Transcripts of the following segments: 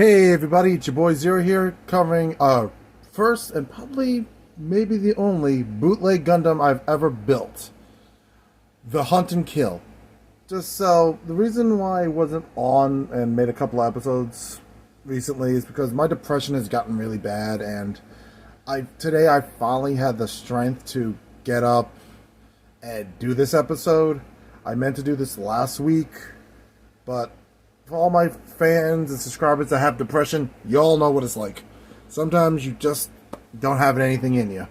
Hey everybody, it's your boy Zero here, covering first and probably maybe the only bootleg Gundam I've ever built. The Hunt and Kill. Just so, the reason why I wasn't on and made a couple episodes recently is because my depression has gotten really bad, and today I finally had the strength to get up and do this episode. I meant to do this last week, but for all my fans and subscribers that have depression, y'all know what it's like. Sometimes you just don't have anything in you.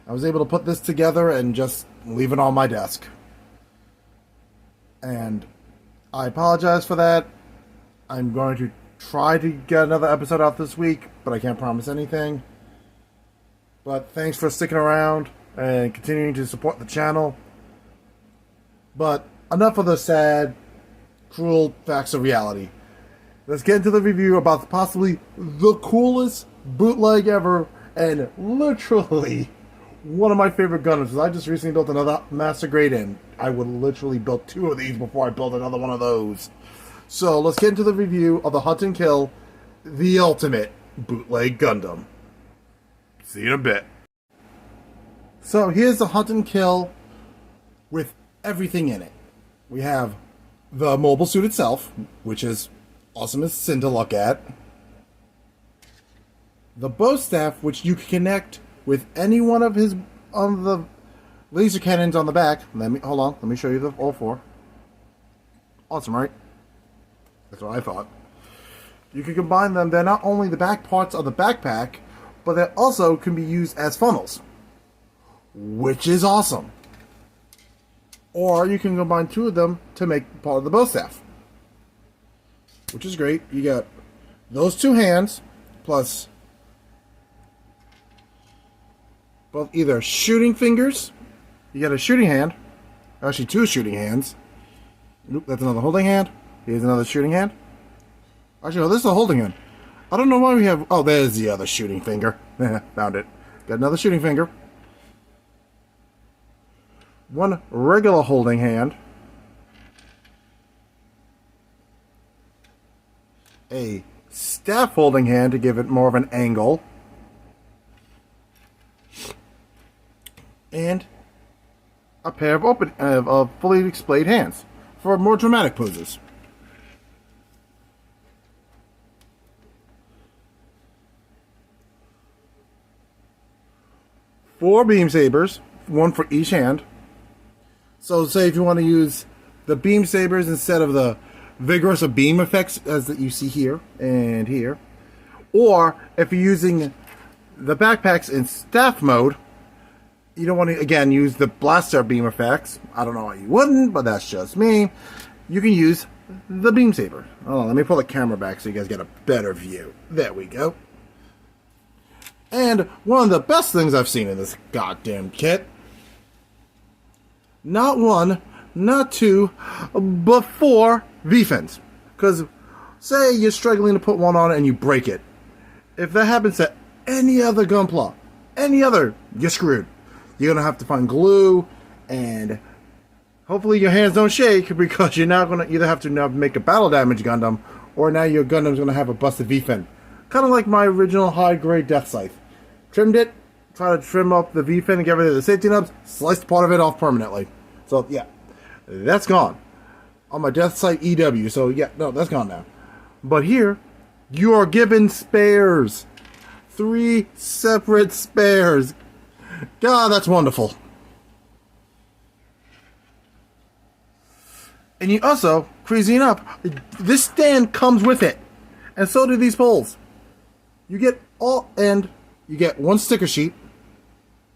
I was able to put this together and just leave it on my desk. And I apologize for that. I'm going to try to get another episode out this week, but I can't promise anything. But thanks for sticking around and continuing to support the channel. But enough of the sad, cruel facts of reality. Let's get into the review about possibly the coolest bootleg ever, and literally one of my favorite Gundams. I just recently built another Master Grade, and I would literally build two of these before I build another one of those. So let's get into the review of the Hunt and Kill, the ultimate bootleg Gundam. See you in a bit. So here's the Hunt and Kill with everything in it. We have the mobile suit itself, which is awesome as sin to look at. The bow staff, which you can connect with any one of the laser cannons on the back. Hold on, let me show you all four. Awesome, right? That's what I thought. You can combine them. They're not only the back parts of the backpack, but they also can be used as funnels, which is awesome. Or you can combine two of them to make part of the bow staff, which is great. You got those two hands, plus both either shooting fingers. You got a shooting hand, actually two shooting hands. Nope, that's another holding hand. Here's another shooting hand. Actually, no, this is a holding hand. I don't know why we have... Oh, there's the other shooting finger. Found it. Got another shooting finger. One regular holding hand. A staff holding hand to give it more of an angle. And a pair of fully displayed hands for more dramatic poses. Four beam sabers, one for each hand. So say if you want to use the beam sabers instead of the vigorous or beam effects as that you see here and here, or if you're using the backpacks in staff mode, you don't want to again use the blaster beam effects. I don't know why you wouldn't, but that's just me. You can use the beam saber. Hold on, let me pull the camera back so you guys get a better view. There we go. And one of the best things I've seen in this goddamn kit. Not one, not two, but four V-fins. Because say you're struggling to put one on and you break it. If that happens to any other Gunpla, you're screwed. You're going to have to find glue, and hopefully your hands don't shake, because you're now going to either have to now make a battle damage Gundam, or now your Gundam's going to have a busted V-fin. Kind of like my original high-grade Death Scythe. Trimmed it, try to trim up the V-fin and get rid of the safety nubs, sliced part of it off permanently. So, yeah, that's gone. On my Death Scythe EW, so yeah, no, that's gone now. But here, you are given spares. 3 separate spares. God, that's wonderful. And you also, crazy enough, this stand comes with it. And so do these poles. You get you get one sticker sheet.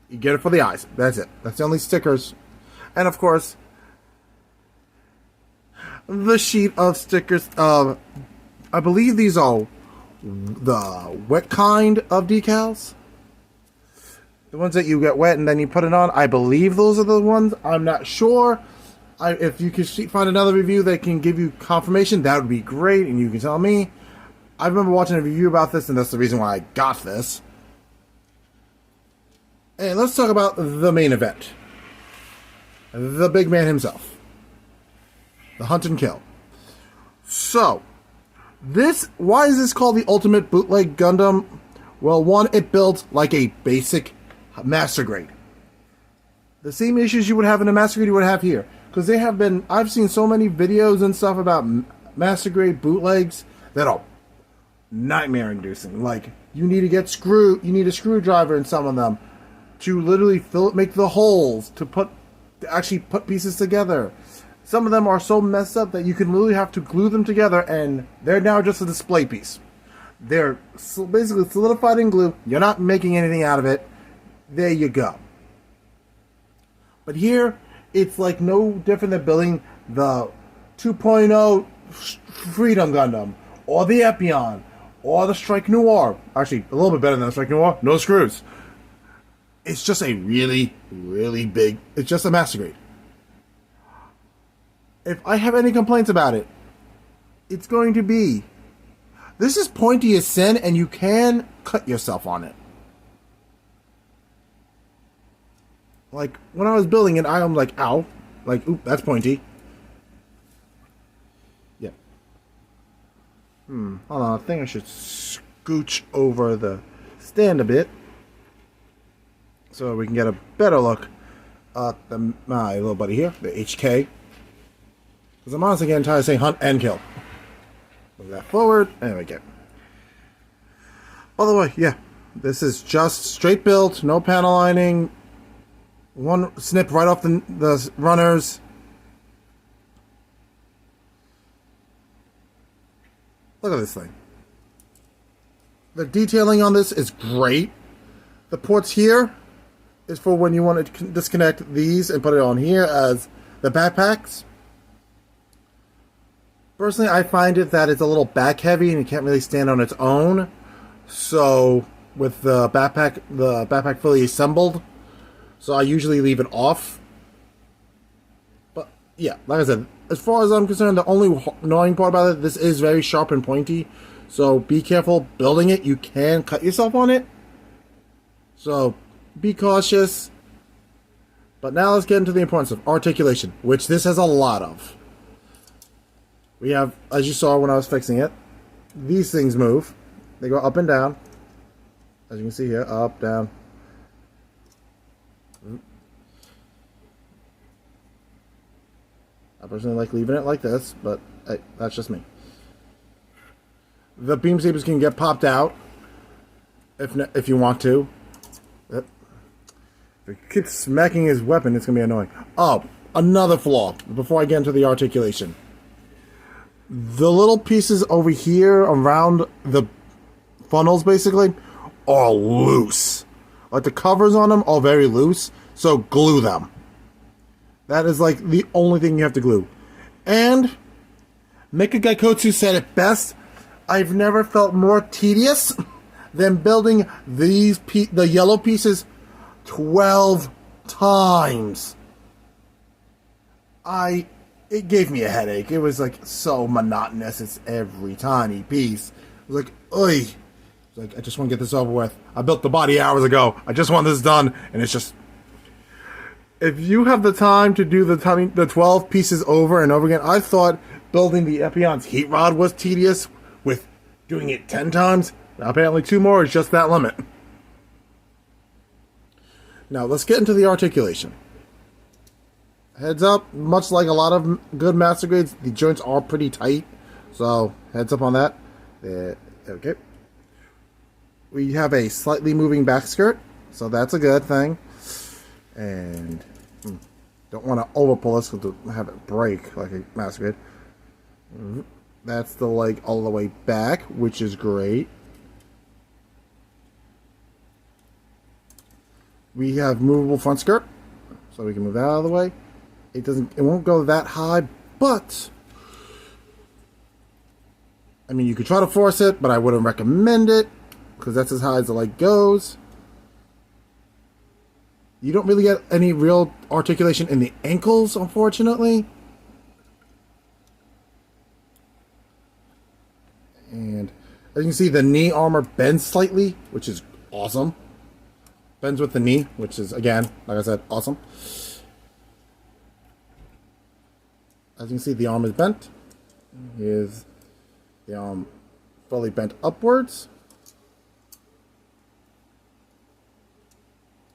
You get it for the eyes. That's it. That's the only stickers. And of course, the sheet of stickers. I believe these are the wet kind of decals. The ones that you get wet and then you put it on. I believe those are the ones. I'm not sure. If you can find another review that can give you confirmation, that would be great. And you can tell me. I remember watching a review about this, and that's the reason why I got this. And let's talk about the main event. The big man himself. The Hunt and Kill. So, Why is this called the Ultimate Bootleg Gundam? Well, one, it builds like a basic Master Grade. The same issues you would have in a Master Grade you would have here. Because I've seen so many videos and stuff about Master Grade bootlegs that are nightmare inducing. Like, you need a screwdriver in some of them to literally make the holes to actually put pieces together. Some of them are so messed up that you can literally have to glue them together, and they're now just a display piece. They're basically solidified in glue. You're not making anything out of it. There you go. But here, it's like no different than building the 2.0 Freedom Gundam, or the Epion, or the Strike Noir. Actually, a little bit better than the Strike Noir. No screws. It's just a really, really big... It's just a Master Grade. If I have any complaints about it, it's going to be... This is pointy as sin, and you can cut yourself on it. Like, when I was building it, I'm like, ow. Like, oop, that's pointy. Yeah. Hold on, I think I should scooch over the stand a bit, so we can get a better look at my little buddy here, the HK. Because I'm honestly getting tired of saying hunt and kill. Move that forward, and we get. By the way, yeah, this is just straight built, no panel lining. One snip right off the runners. Look at this thing. The detailing on this is great. The ports here is for when you want to disconnect these and put it on here as the backpacks. Personally, I find it that it's a little back heavy and it can't really stand on its own. So, with the backpack fully assembled, so I usually leave it off. But, yeah, like I said, as far as I'm concerned, the only annoying part about it, this is very sharp and pointy. So, be careful building it. You can cut yourself on it. So, be cautious. But now let's get into the importance of articulation, which this has a lot of. We have, as you saw when I was fixing it, these things move. They go up and down. As you can see here, up, down. I personally like leaving it like this, but hey, that's just me. The beam sabers can get popped out if you want to. If it keeps smacking his weapon, it's going to be annoying. Oh, another flaw before I get into the articulation. The little pieces over here around the funnels, basically, are loose. Like, the covers on them are very loose, so glue them. That is, like, the only thing you have to glue. And Mecha Gaikotsu said it best. I've never felt more tedious than building the yellow pieces 12 times. It gave me a headache. It was like so monotonous. It's every tiny piece. It was like, oi. It's like, I just want to get this over with. I built the body hours ago. I just want this done. And it's just... If you have the time to do the 12 pieces over and over again, I thought building the Epion's heat rod was tedious with doing it 10 times. Apparently 2 more is just that limit. Now, let's get into the articulation. Heads up, much like a lot of good Master Grades, the joints are pretty tight. So, heads up on that. Okay. We have a slightly moving back skirt, so that's a good thing. And don't want to overpull this to have it break like a Master Grade. That's the leg all the way back, which is great. We have movable front skirt, so we can move that out of the way. It won't go that high, but I mean, you could try to force it, but I wouldn't recommend it because that's as high as the leg goes. You don't really get any real articulation in the ankles, unfortunately. And as you can see, the knee armor bends slightly, which is awesome. Bends with the knee, which is, again, like I said, awesome. As you can see, the arm is bent. Here's the arm fully bent upwards.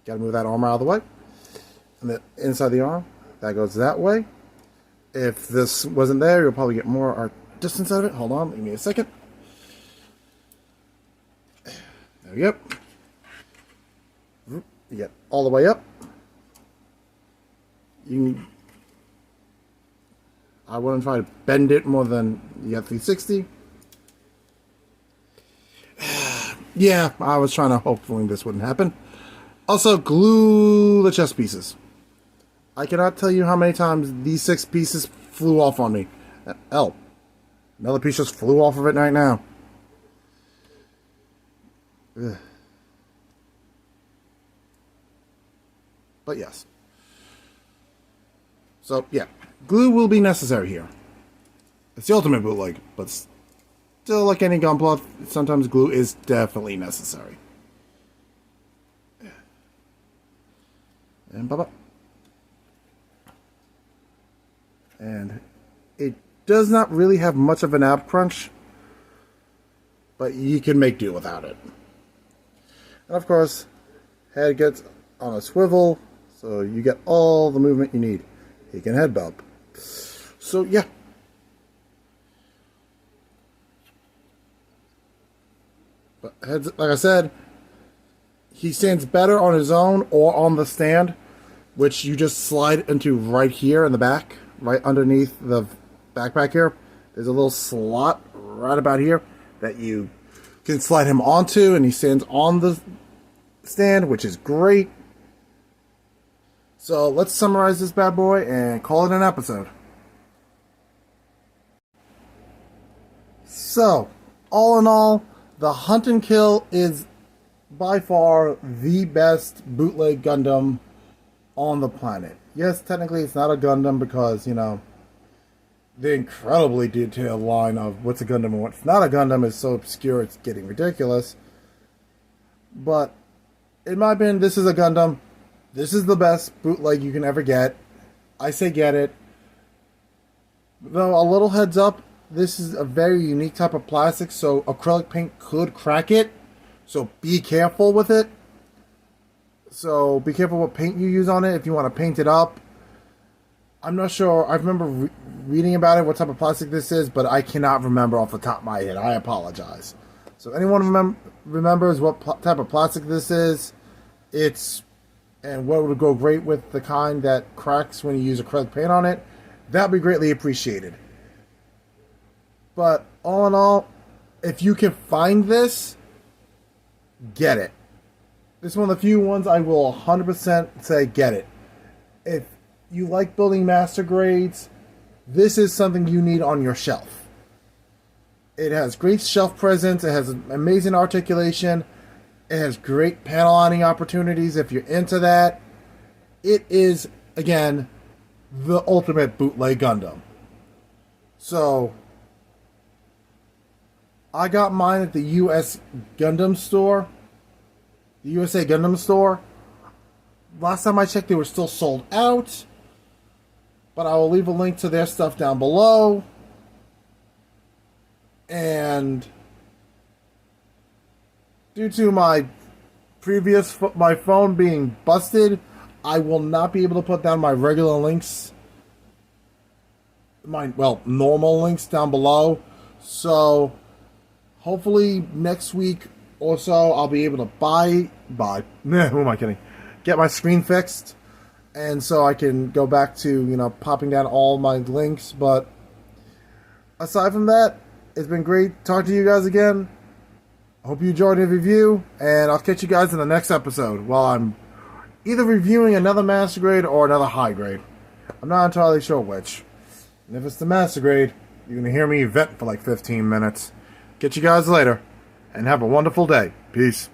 Gotta move that arm out of the way. And then inside the arm, that goes that way. If this wasn't there, you'll probably get more art distance out of it. Hold on, give me a second. There we go. You get all the way up. I wouldn't try to bend it more than you got 360. Yeah, I was trying to hopefully this wouldn't happen. Also, glue the chest pieces. I cannot tell you how many times these 6 pieces flew off on me. Oh, another piece just flew off of it right now. Ugh. But yes. So, yeah. Glue will be necessary here. It's the ultimate bootleg, but still, like any Gunpla, sometimes glue is definitely necessary. And bye-bye. And it does not really have much of an ab crunch, but you can make do without it. And of course, head gets on a swivel, so you get all the movement you need. You can head bump. So yeah. But heads, like I said, he stands better on his own or on the stand, which you just slide into right here in the back, right underneath the backpack here. There's a little slot right about here that you can slide him onto, and he stands on the stand, which is great. So let's summarize this bad boy and call it an episode. So, all in all, the Hunt and Kill is by far the best bootleg Gundam on the planet. Yes, technically it's not a Gundam because, you know, the incredibly detailed line of what's a Gundam and what's not a Gundam is so obscure it's getting ridiculous. But, in my opinion, this is a Gundam. This is the best bootleg you can ever get. I say get it. Though, a little heads up, this is a very unique type of plastic, so acrylic paint could crack it. So be careful with it. So be careful what paint you use on it if you want to paint it up. I'm not sure. I remember reading about it, what type of plastic this is, but I cannot remember off the top of my head. I apologize. So anyone remembers what type of plastic this is, and what would go great with the kind that cracks when you use acrylic paint on it, that would be greatly appreciated. But all in all, if you can find this, get it. This is one of the few ones I will 100% say get it. If you like building master grades, this is something you need on your shelf. It has great shelf presence. It has amazing articulation. It has great panel lining opportunities if you're into that. It is, again, the ultimate bootleg Gundam. So, I got mine at the US Gundam store. The USA Gundam store. Last time I checked, they were still sold out. But I will leave a link to their stuff down below. And due to my phone being busted, I will not be able to put down my regular links. Normal links down below. So, hopefully next week or so, I'll be able to who am I kidding? Get my screen fixed. And so I can go back to, popping down all my links. But aside from that, it's been great talking to you guys again. I hope you enjoyed the review, and I'll catch you guys in the next episode while I'm either reviewing another master grade or another high grade. I'm not entirely sure which. And if it's the master grade, you're going to hear me vent for like 15 minutes. Catch you guys later, and have a wonderful day. Peace.